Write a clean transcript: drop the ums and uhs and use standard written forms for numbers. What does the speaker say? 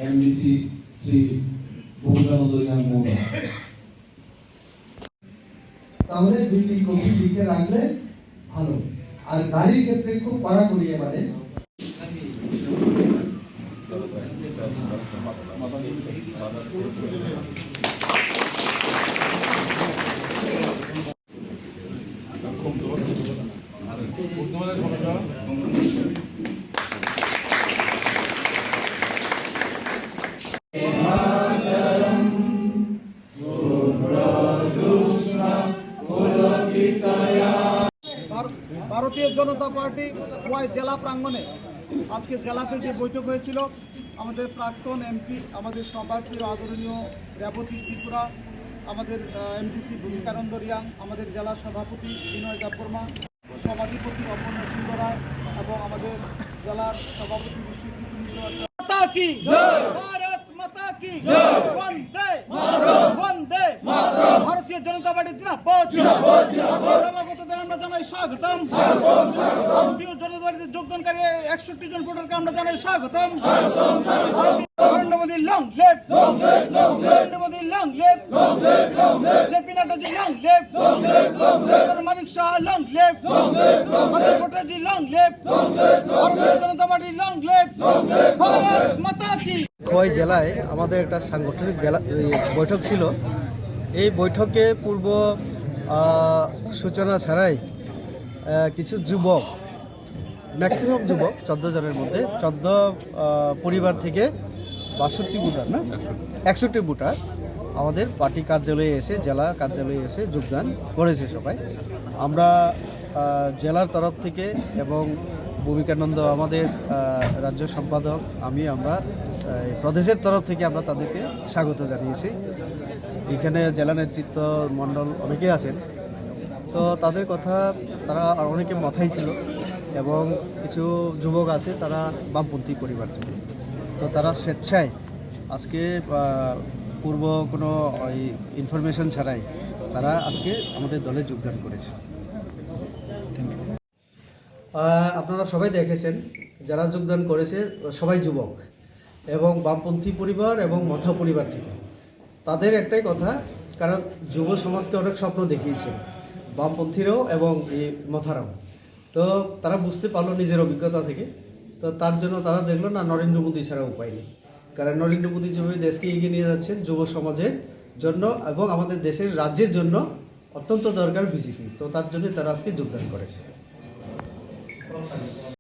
MDC Shri Bhumikananda Reang মহোদয়। তাহলে দুইটি কপি লিখে রাখলে ভালো। আর গাড়ির ক্ষেত্রে খুব কড়াকড়ি এবারে ভারতীয় জনতা পার্টি ওয়াই জেলা প্রাঙ্গণে আজকে জেলাতে যে বৈঠক হয়েছিল, আমাদের প্রাক্তন এমপি, আমাদের সবার প্রিয় আদরণীয় রেবতী ত্রিপুরা, আমাদের এমডিসি ভূমিকানন্দ রিয়াং, আমাদের জেলা সভাপতি বিনয় দেববর্মা, সভাধিপতি অপর্ণ সিংহ রায় এবং আমাদের জেলার সভাপতি বিশ্বজিৎ মিশ্র। ভারতীয় জনতা পার্টির আমরা জানাই স্বাগতম। ভারতীয় জনতা পার্টিতে যোগদানকারী 61 জন ভোটারকে আমরা জানাই স্বাগতম। নরেন্দ্র মোদী লং লেফট, নরেন্দ্র মোদী লং লেফট, জেপি নাড্ডাজি লং লেফট, মানিক শাহ লং লেফট, অজয় ভট্টাচার্য লং লেফট, ভারতীয় জনতা পার্টি লং লেফট। ভারত মাতা কি। খোয়াই জেলায় আমাদের একটা সাংগঠনিক বৈঠক ছিল। এই বৈঠকে পূর্ব সূচনা ছাড়াই কিছু যুবক, ম্যাক্সিমাম যুবক 14 জনের মধ্যে 14 পরিবার থেকে 62 ভোটার না 61 ভোটার আমাদের পার্টি কার্যালয়ে এসে, জেলা কার্যালয়ে এসে যোগদান করেছে সবাই। আমরা জেলার তরফ থেকে এবং ভূমিকানন্দ আমাদের রাজ্য সম্পাদক, আমরা প্রদেশের তরফ থেকে আমরা তাদেরকে স্বাগত জানিয়েছি। এখানে জেলা নেতৃত্ব মণ্ডল অনেকেই আছেন, তো তাদের কথা তারা অনেকে মাথায় ছিল এবং কিছু যুবক আছে তারা বামপন্থী পরিবার থেকে, তো তারা স্বেচ্ছায় আজকে পূর্ব কোনো ইনফরমেশন ছাড়াই তারা আজকে আমাদের দলে যোগদান করেছে। আপনারা সবাই দেখেছেন যারা যোগদান করেছে সবাই যুবক এবং বামপন্থী পরিবার এবং মথা পরিবার থেকে। তাদের একটাই কথা, কারণ যুব সমাজকে অনেক স্বপ্ন দেখিয়েছে বামপন্থীরাও এবং এই মথারাও, তো তারা বুঝতে পারলো নিজের অভিজ্ঞতা থেকে। তো তার জন্য তারা দেখলো না নরেন্দ্র মোদী ছাড়া উপায় নেই, কারণ নরেন্দ্র মোদী যেভাবে দেশকে এগিয়ে নিয়ে যাচ্ছেন যুব সমাজের জন্য এবং আমাদের দেশের রাজ্যের জন্য অত্যন্ত দরকার বিজেপি, তো তার জন্য তারা আজকে যোগদান করেছে।